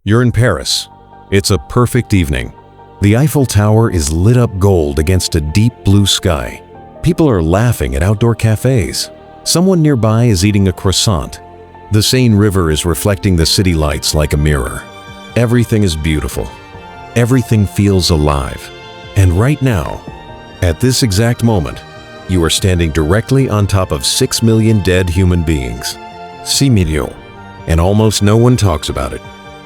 You're in Paris. It's a perfect evening. The Eiffel Tower is lit up gold against a deep blue sky. People are laughing at outdoor cafes. Someone nearby is eating a croissant. The Seine River is reflecting the city lights like a mirror. Everything is beautiful. Everything feels alive. And right now, at this exact moment, you are standing directly on top of 6 million dead human beings. 6 millions. And almost no one talks about it.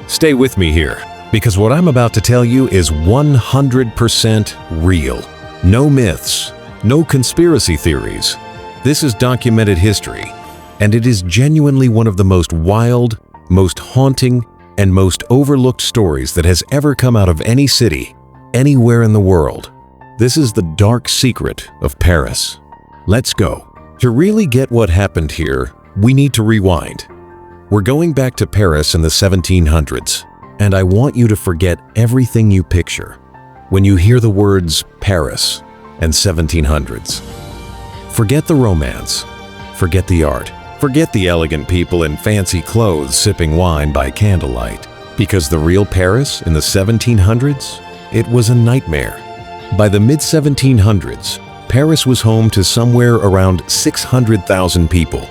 Stay with me here, because what I'm about to tell you is 100% real. No myths, no conspiracy theories. This is documented history, and it is genuinely one of the most wild, most haunting, and most overlooked stories that has ever come out of any city, anywhere in the world. This is the dark secret of Paris. Let's go. To really get what happened here, we need to rewind. We're going back to Paris in the 1700s, and I want you to forget everything you picture when you hear the words Paris and 1700s. Forget the romance, forget the art, forget the elegant people in fancy clothes sipping wine by candlelight, because the real Paris in the 1700s, it was a nightmare. By the mid-1700s, Paris was home to somewhere around 600,000 people.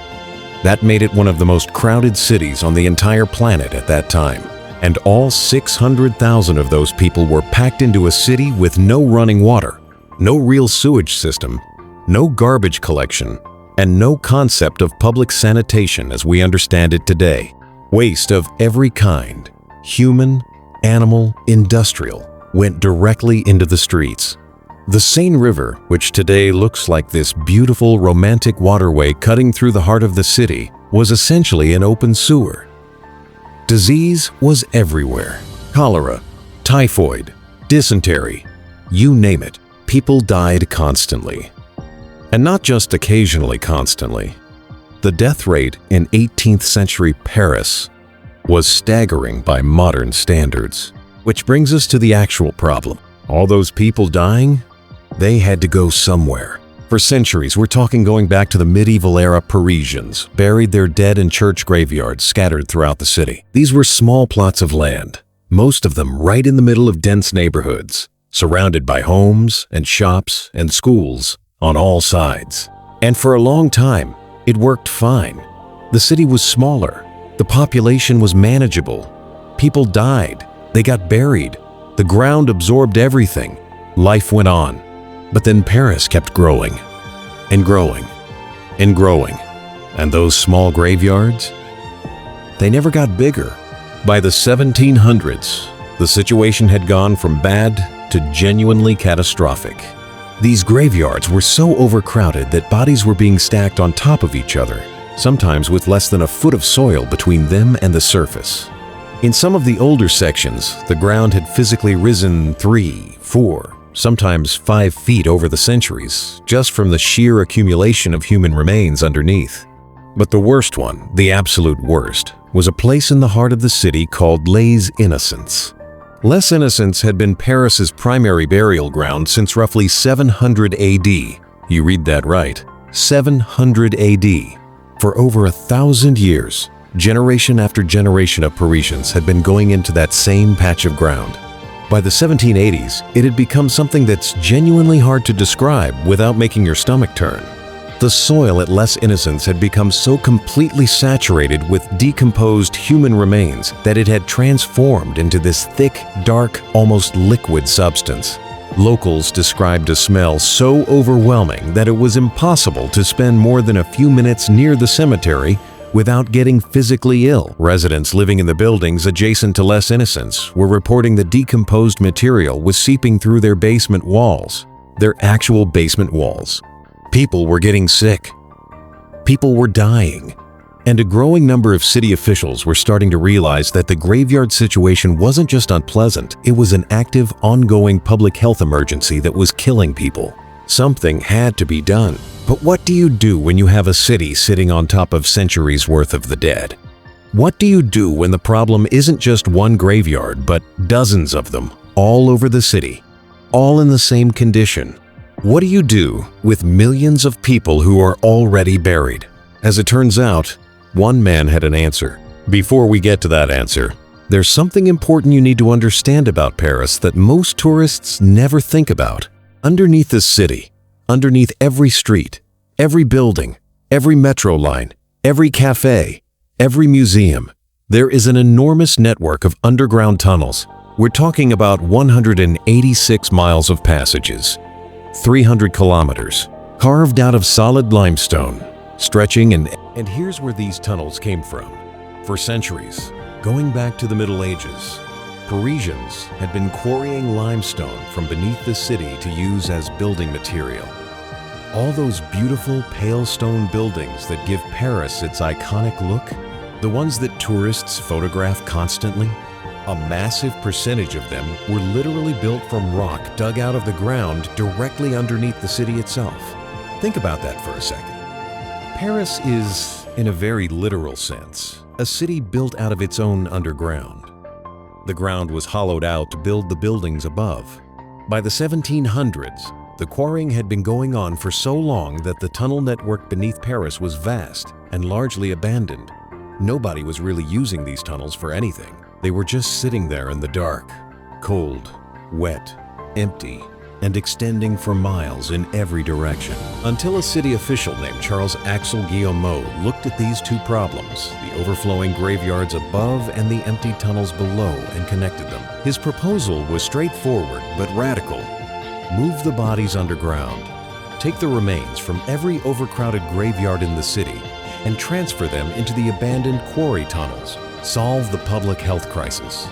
That made it one of the most crowded cities on the entire planet at that time. And all 600,000 of those people were packed into a city with no running water, no real sewage system, no garbage collection, and no concept of public sanitation as we understand it today. Waste of every kind, human, animal, industrial, went directly into the streets. The Seine River, which today looks like this beautiful romantic waterway cutting through the heart of the city, was essentially an open sewer. Disease was everywhere. Cholera, typhoid, dysentery, you name it. People died constantly. And not just occasionally constantly. The death rate in 18th century Paris was staggering by modern standards. Which brings us to the actual problem. All those people dying, they had to go somewhere. For centuries, we're talking going back to the medieval era, Parisians buried their dead in church graveyards scattered throughout the city. These were small plots of land, most of them right in the middle of dense neighborhoods, surrounded by homes and shops and schools on all sides. And for a long time, it worked fine. The city was smaller, the population was manageable, people died, they got buried, the ground absorbed everything, life went on. But then Paris kept growing and growing and growing. And those small graveyards, they never got bigger. By the 1700s, the situation had gone from bad to genuinely catastrophic. These graveyards were so overcrowded that bodies were being stacked on top of each other, sometimes with less than a foot of soil between them and the surface. In some of the older sections, the ground had physically risen 3, 4, sometimes 5 feet over the centuries, just from the sheer accumulation of human remains underneath. But the worst one, the absolute worst, was a place in the heart of the city called Les Innocents. Les Innocents had been Paris's primary burial ground since roughly 700 AD. You read that right, 700 AD. For over 1,000 years, generation after generation of Parisians had been going into that same patch of ground. By the 1780s, it had become something that's genuinely hard to describe without making your stomach turn. The soil at Les Innocents had become so completely saturated with decomposed human remains that it had transformed into this thick, dark, almost liquid substance. Locals described a smell so overwhelming that it was impossible to spend more than a few minutes near the cemetery without getting physically ill. Residents living in the buildings adjacent to Les Innocents were reporting the decomposed material was seeping through their basement walls, their actual basement walls. People were getting sick. People were dying. And a growing number of city officials were starting to realize that the graveyard situation wasn't just unpleasant, it was an active, ongoing public health emergency that was killing people. Something had to be done. But what do you do when you have a city sitting on top of centuries worth of the dead? What do you do when the problem isn't just one graveyard, but dozens of them, all over the city, all in the same condition? What do you do with millions of people who are already buried? As it turns out, one man had an answer. Before we get to that answer, There's something important you need to understand about Paris that most tourists never think about. Underneath this city, underneath every street, every building, every metro line, every cafe, every museum, there is an enormous network of underground tunnels. We're talking about 186 miles of passages, 300 kilometers, carved out of solid limestone, stretching and here's where these tunnels came from. For centuries, going back to the Middle Ages, Parisians had been quarrying limestone from beneath the city to use as building material. All those beautiful pale stone buildings that give Paris its iconic look, the ones that tourists photograph constantly, a massive percentage of them were literally built from rock dug out of the ground directly underneath the city itself. Think about that for a second. Paris is, in a very literal sense, a city built out of its own underground. The ground was hollowed out to build the buildings above. By the 1700s, the quarrying had been going on for so long that the tunnel network beneath Paris was vast and largely abandoned. Nobody was really using these tunnels for anything. They were just sitting there in the dark, cold, wet, empty, and extending for miles in every direction. Until a city official named Charles Axel Guillemot looked at these two problems, the overflowing graveyards above and the empty tunnels below, and connected them. His proposal was straightforward but radical. Move the bodies underground. Take the remains from every overcrowded graveyard in the city and transfer them into the abandoned quarry tunnels. Solve the public health crisis.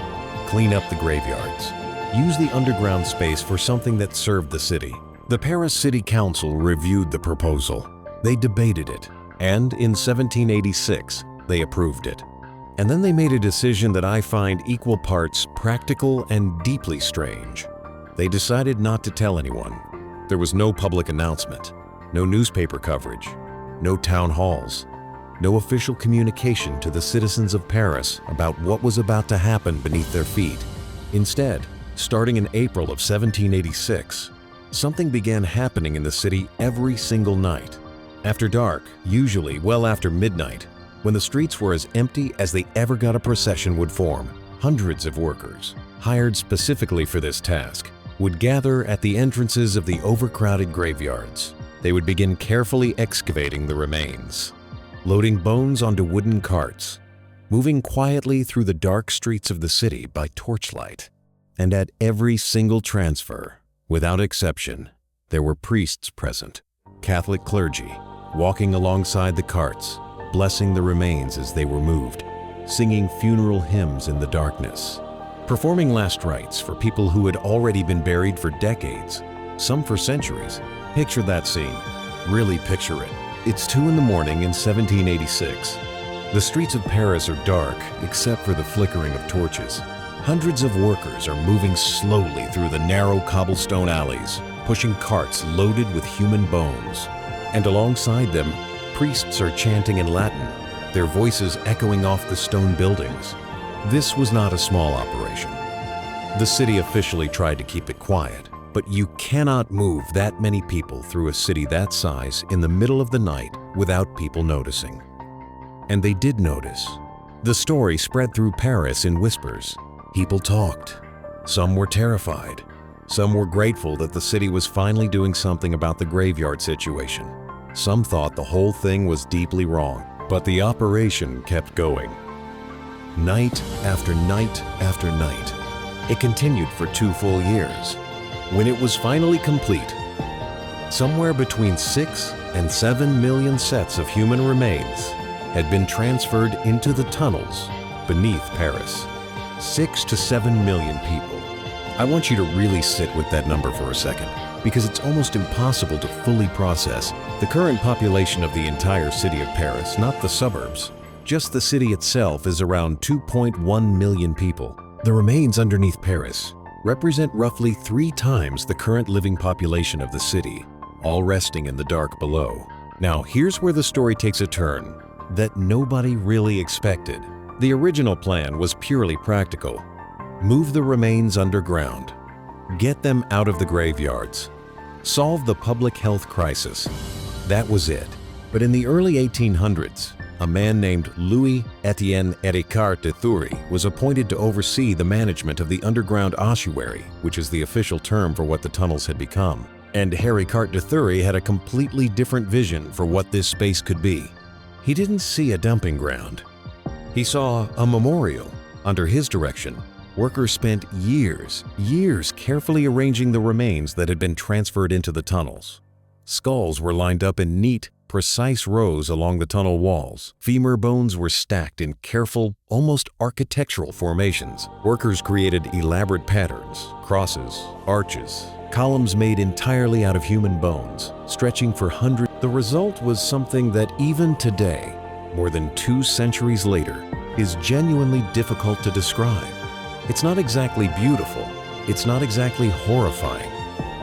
Clean up the graveyards. Use the underground space for something that served the city. The Paris City Council reviewed the proposal. They debated it, and in 1786, they approved it. And then they made a decision that I find equal parts practical and deeply strange. They decided not to tell anyone. There was no public announcement, no newspaper coverage, no town halls, no official communication to the citizens of Paris about what was about to happen beneath their feet. Instead, starting in April of 1786, something began happening in the city every single night. After dark, usually well after midnight, when the streets were as empty as they ever got a procession would form, hundreds of workers, hired specifically for this task, would gather at the entrances of the overcrowded graveyards. They would begin carefully excavating the remains, loading bones onto wooden carts, moving quietly through the dark streets of the city by torchlight. And at every single transfer, without exception, there were priests present, Catholic clergy, walking alongside the carts, blessing the remains as they were moved, singing funeral hymns in the darkness, performing last rites for people who had already been buried for decades, some for centuries. Picture that scene. Really picture it. It's 2 in the morning in 1786. The streets of Paris are dark except for the flickering of torches. Hundreds of workers are moving slowly through the narrow cobblestone alleys, pushing carts loaded with human bones. And alongside them, priests are chanting in Latin, their voices echoing off the stone buildings. This was not a small operation. The city officially tried to keep it quiet, but you cannot move that many people through a city that size in the middle of the night without people noticing. And they did notice. The story spread through Paris in whispers. People talked. Some were terrified. Some were grateful that the city was finally doing something about the graveyard situation. Some thought the whole thing was deeply wrong, but the operation kept going. Night after night after night. It continued for 2 full years. When it was finally complete, somewhere between 6 and 7 million sets of human remains had been transferred into the tunnels beneath Paris. 6 to 7 million people. I want you to really sit with that number for a second, because it's almost impossible to fully process the current population of the entire city of Paris, not the suburbs. Just the city itself is around 2.1 million people. The remains underneath Paris represent roughly 3 times the current living population of the city, all resting in the dark below. Now, here's where the story takes a turn that nobody really expected. The original plan was purely practical. Move the remains underground. Get them out of the graveyards. Solve the public health crisis. That was it. But in the early 1800s, a man named Louis-Étienne Ricard de Thury was appointed to oversee the management of the underground ossuary, which is the official term for what the tunnels had become. And Ricard de Thury had a completely different vision for what this space could be. He didn't see a dumping ground. He saw a memorial. Under his direction, workers spent years carefully arranging the remains that had been transferred into the tunnels. Skulls were lined up in neat, precise rows along the tunnel walls. Femur bones were stacked in careful, almost architectural formations. Workers created elaborate patterns, crosses, arches, columns made entirely out of human bones, stretching for hundreds. The result was something that even today, more than 2 centuries later, is genuinely difficult to describe. It's not exactly beautiful. It's not exactly horrifying.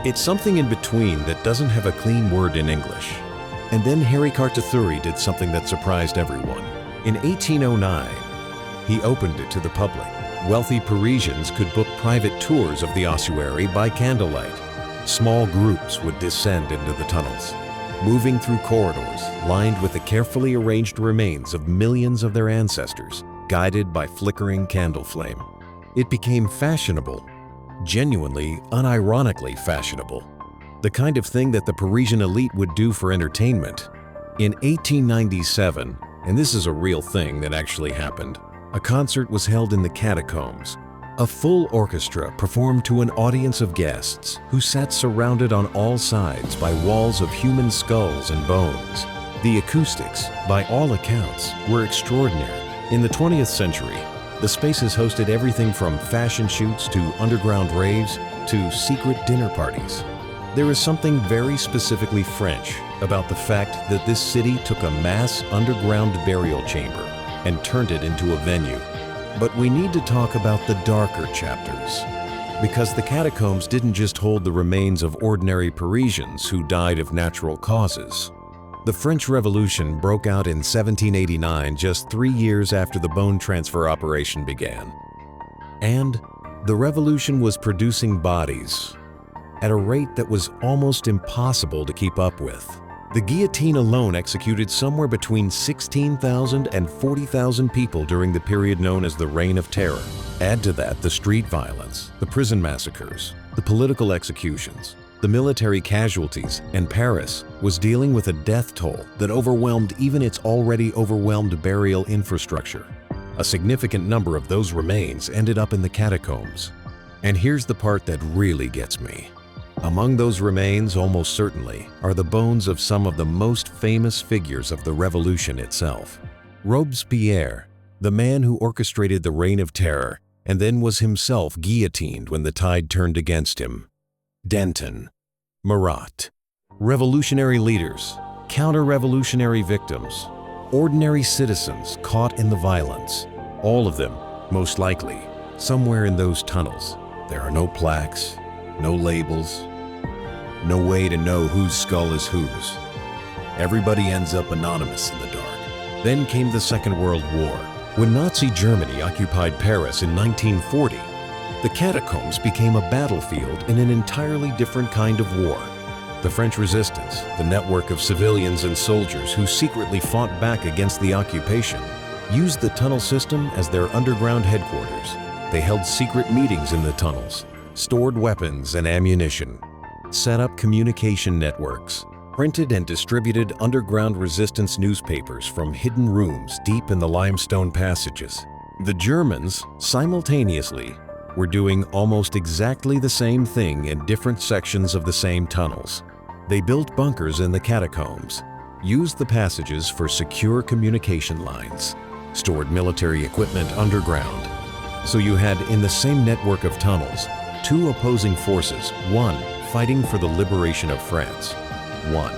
It's something in between that doesn't have a clean word in English. And then Ricard de Thury did something that surprised everyone. In 1809, he opened it to the public. Wealthy Parisians could book private tours of the ossuary by candlelight. Small groups would descend into the tunnels, moving through corridors lined with the carefully arranged remains of millions of their ancestors, guided by flickering candle flame. It became fashionable, genuinely, unironically fashionable. The kind of thing that the Parisian elite would do for entertainment. In 1897, and this is a real thing that actually happened, a concert was held in the Catacombs. A full orchestra performed to an audience of guests who sat surrounded on all sides by walls of human skulls and bones. The acoustics, by all accounts, were extraordinary. In the 20th century, the spaces hosted everything from fashion shoots to underground raves to secret dinner parties. There is something very specifically French about the fact that this city took a mass underground burial chamber and turned it into a venue. But we need to talk about the darker chapters, because the catacombs didn't just hold the remains of ordinary Parisians who died of natural causes. The French Revolution broke out in 1789, just 3 years after the bone transfer operation began. And the revolution was producing bodies at a rate that was almost impossible to keep up with. The guillotine alone executed somewhere between 16,000 and 40,000 people during the period known as the Reign of Terror. Add to that the street violence, the prison massacres, the political executions, the military casualties, and Paris was dealing with a death toll that overwhelmed even its already overwhelmed burial infrastructure. A significant number of those remains ended up in the catacombs. And here's the part that really gets me. Among those remains, almost certainly, are the bones of some of the most famous figures of the revolution itself. Robespierre, the man who orchestrated the Reign of Terror and then was himself guillotined when the tide turned against him. Danton, Marat, revolutionary leaders, counter-revolutionary victims, ordinary citizens caught in the violence, all of them, most likely, somewhere in those tunnels. There are no plaques, no labels, no way to know whose skull is whose. Everybody ends up anonymous in the dark. Then came the Second World War. When Nazi Germany occupied Paris in 1940, the catacombs became a battlefield in an entirely different kind of war. The French resistance, the network of civilians and soldiers who secretly fought back against the occupation, used the tunnel system as their underground headquarters. They held secret meetings in the tunnels, stored weapons and ammunition, set up communication networks, printed and distributed underground resistance newspapers from hidden rooms deep in the limestone passages. The Germans, simultaneously, were doing almost exactly the same thing in different sections of the same tunnels. They built bunkers in the catacombs, used the passages for secure communication lines, stored military equipment underground. So you had, in the same network of tunnels, 2 opposing forces, one fighting for the liberation of France, one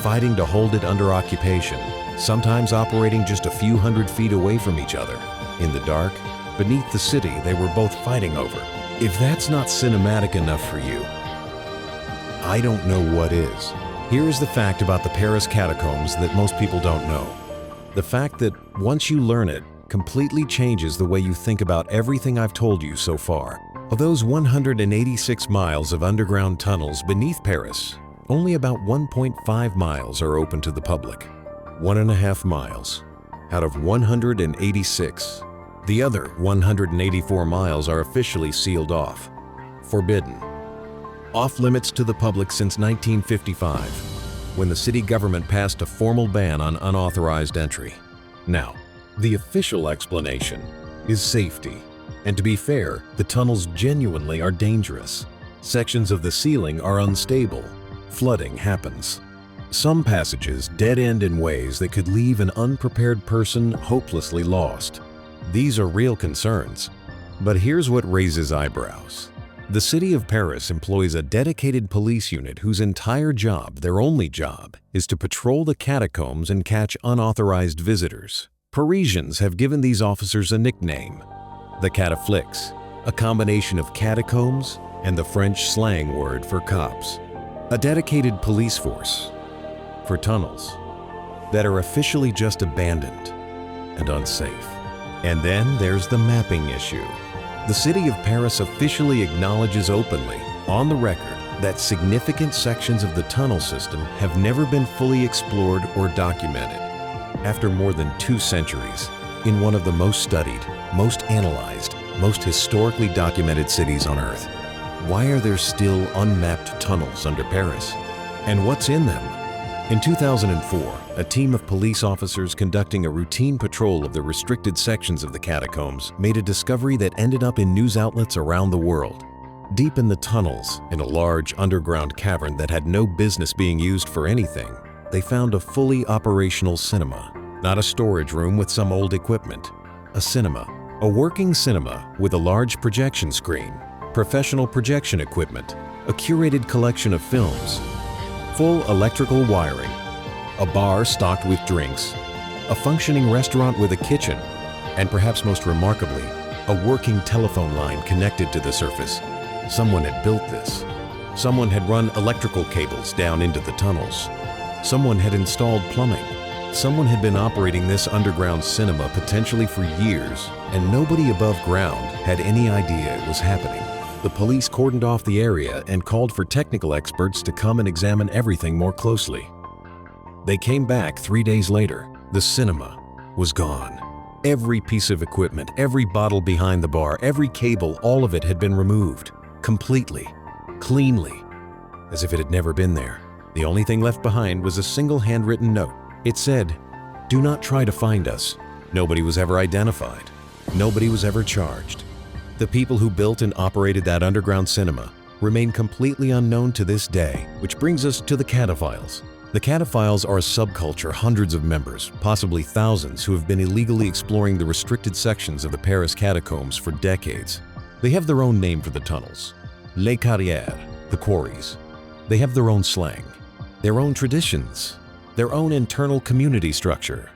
fighting to hold it under occupation, sometimes operating just a few hundred feet away from each other. In the dark, beneath the city they were both fighting over. If that's not cinematic enough for you, I don't know what is. Here is the fact about the Paris catacombs that most people don't know. The fact that once you learn it, completely changes the way you think about everything I've told you so far. Of those 186 miles of underground tunnels beneath Paris, only about 1.5 miles are open to the public. 1.5 miles. out of 186. The other 184 miles are officially sealed off, forbidden, off limits to the public since 1955, when the city government passed a formal ban on unauthorized entry. Now, the official explanation is safety. And to be fair, the tunnels genuinely are dangerous. Sections of the ceiling are unstable. Flooding happens. Some passages dead-end in ways that could leave an unprepared person hopelessly lost. These are real concerns. But here's what raises eyebrows. The city of Paris employs a dedicated police unit whose entire job, their only job, is to patrol the catacombs and catch unauthorized visitors. Parisians have given these officers a nickname, the Cataphiles, a combination of catacombs and the French slang word for cops. A dedicated police force for tunnels that are officially just abandoned and unsafe. And then there's the mapping issue. The city of Paris officially acknowledges openly, on the record, that significant sections of the tunnel system have never been fully explored or documented. After more than 2 centuries, in one of the most studied, most analyzed, most historically documented cities on Earth, why are there still unmapped tunnels under Paris? And what's in them? In 2004, a team of police officers conducting a routine patrol of the restricted sections of the catacombs made a discovery that ended up in news outlets around the world. Deep in the tunnels, in a large underground cavern that had no business being used for anything, they found a fully operational cinema. Not a storage room with some old equipment. A cinema. A working cinema with a large projection screen, professional projection equipment, a curated collection of films, full electrical wiring, a bar stocked with drinks, a functioning restaurant with a kitchen, and perhaps most remarkably, a working telephone line connected to the surface. Someone had built this. Someone had run electrical cables down into the tunnels. Someone had installed plumbing. Someone had been operating this underground cinema potentially for years, and nobody above ground had any idea it was happening. The police cordoned off the area and called for technical experts to come and examine everything more closely. They came back 3 days later. The cinema was gone. Every piece of equipment, every bottle behind the bar, every cable, all of it had been removed. Completely. Cleanly. As if it had never been there. The only thing left behind was a single handwritten note. It said, "Do not try to find us." Nobody was ever identified. Nobody was ever charged. The people who built and operated that underground cinema remain completely unknown to this day, which brings us to the Cataphiles. The Cataphiles are a subculture, hundreds of members, possibly thousands, who have been illegally exploring the restricted sections of the Paris catacombs for decades. They have their own name for the tunnels, les carrières, the quarries. They have their own slang, their own traditions, their own internal community structure,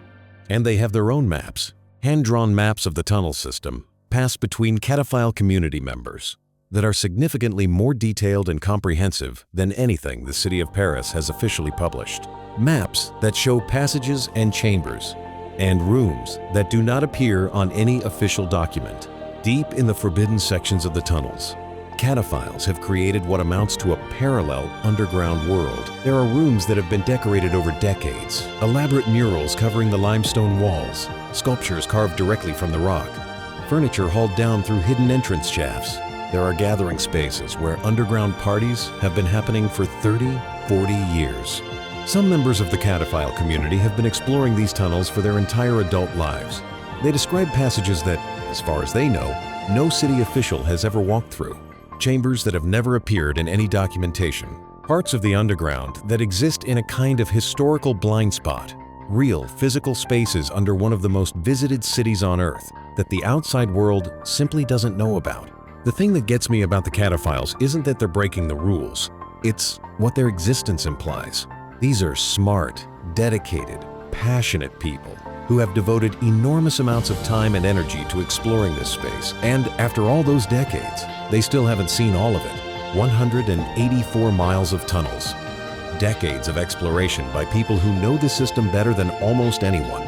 and they have their own maps, hand-drawn maps of the tunnel system, passed between Cataphile community members that are significantly more detailed and comprehensive than anything the city of Paris has officially published. Maps that show passages and chambers, and rooms that do not appear on any official document. Deep in the forbidden sections of the tunnels, Cataphiles have created what amounts to a parallel underground world. There are rooms that have been decorated over decades, elaborate murals covering the limestone walls, sculptures carved directly from the rock, furniture hauled down through hidden entrance shafts. There are gathering spaces where underground parties have been happening for 30, 40 years. Some members of the Cataphile community have been exploring these tunnels for their entire adult lives. They describe passages that, as far as they know, no city official has ever walked through. Chambers that have never appeared in any documentation. Parts of the underground that exist in a kind of historical blind spot. Real physical spaces under one of the most visited cities on Earth that the outside world simply doesn't know about. The thing that gets me about the Cataphiles isn't that they're breaking the rules. It's what their existence implies. These are smart, dedicated, passionate people who have devoted enormous amounts of time and energy to exploring this space. And after all those decades, they still haven't seen all of it. 184 miles of tunnels. Decades of exploration by people who know the system better than almost anyone.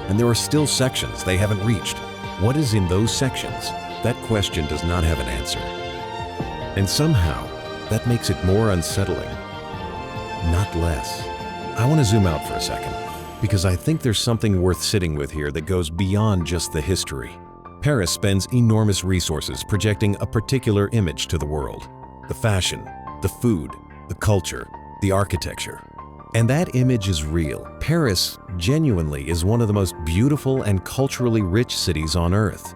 And there are still sections they haven't reached. What is in those sections? That question does not have an answer. And somehow, that makes it more unsettling, not less. I want to zoom out for a second. because I think there's something worth sitting with here that goes beyond just the history. Paris spends enormous resources projecting a particular image to the world. The fashion, the food, the culture, the architecture. And that image is real. Paris genuinely is one of the most beautiful and culturally rich cities on Earth.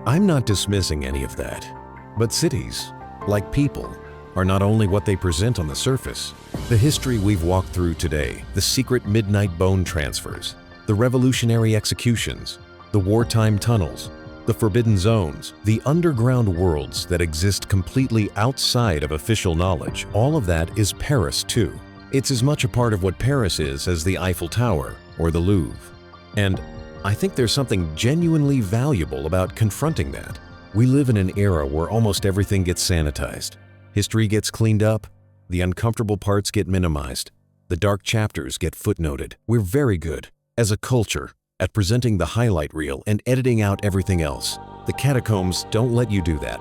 I'm not dismissing any of that. But cities, like people, are not only what they present on the surface. The history we've walked through today, the secret midnight bone transfers, the revolutionary executions, the wartime tunnels, the forbidden zones, the underground worlds that exist completely outside of official knowledge, all of that is Paris too. It's as much a part of what Paris is as the Eiffel Tower or the Louvre. And I think there's something genuinely valuable about confronting that. We live in an era where almost everything gets sanitized. History gets cleaned up, the uncomfortable parts get minimized, the dark chapters get footnoted. We're very good, as a culture, at presenting the highlight reel and editing out everything else. The catacombs don't let you do that.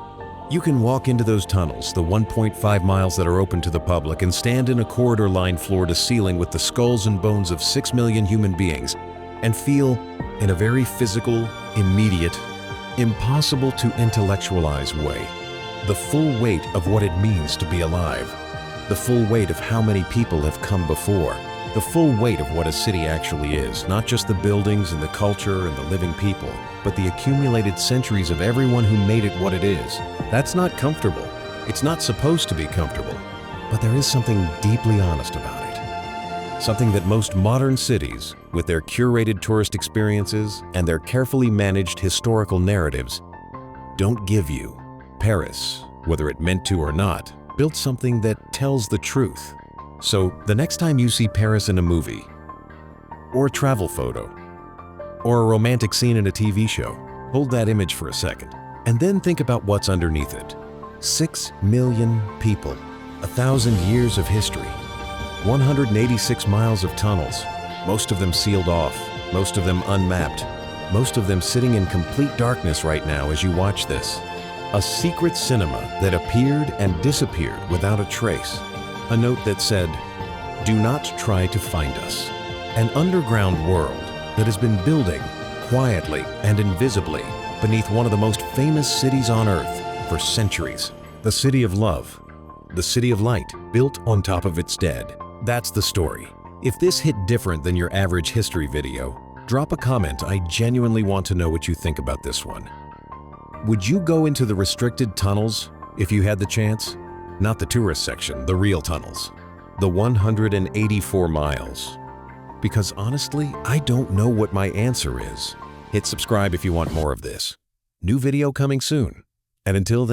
You can walk into those tunnels, the 1.5 miles that are open to the public, and stand in a corridor lined floor to ceiling with the skulls and bones of 6 million human beings, and feel, in a very physical, immediate, impossible to intellectualize way, the full weight of what it means to be alive, the full weight of how many people have come before, the full weight of what a city actually is, not just the buildings and the culture and the living people, but the accumulated centuries of everyone who made it what it is. That's not comfortable. It's not supposed to be comfortable, but there is something deeply honest about it. Something that most modern cities, with their curated tourist experiences and their carefully managed historical narratives, don't give you. Paris, whether it meant to or not, built something that tells the truth. So the next time you see Paris in a movie, or a travel photo, or a romantic scene in a TV show, hold that image for a second, and then think about what's underneath it. 6 million people, 1,000 years of history, 186 miles of tunnels, most of them sealed off, most of them unmapped, most of them sitting in complete darkness right now as you watch this. A secret cinema that appeared and disappeared without a trace. A note that said, "Do not try to find us." An underground world that has been building quietly and invisibly beneath one of the most famous cities on Earth for centuries. The city of love, the city of light, built on top of its dead. That's the story. If this hit different than your average history video, drop a comment. I genuinely want to know what you think about this one. Would you go into the restricted tunnels if you had the chance? Not the tourist section, the real tunnels. The 184 miles. Because honestly, I don't know what my answer is. Hit subscribe if you want more of this. New video coming soon. And until then,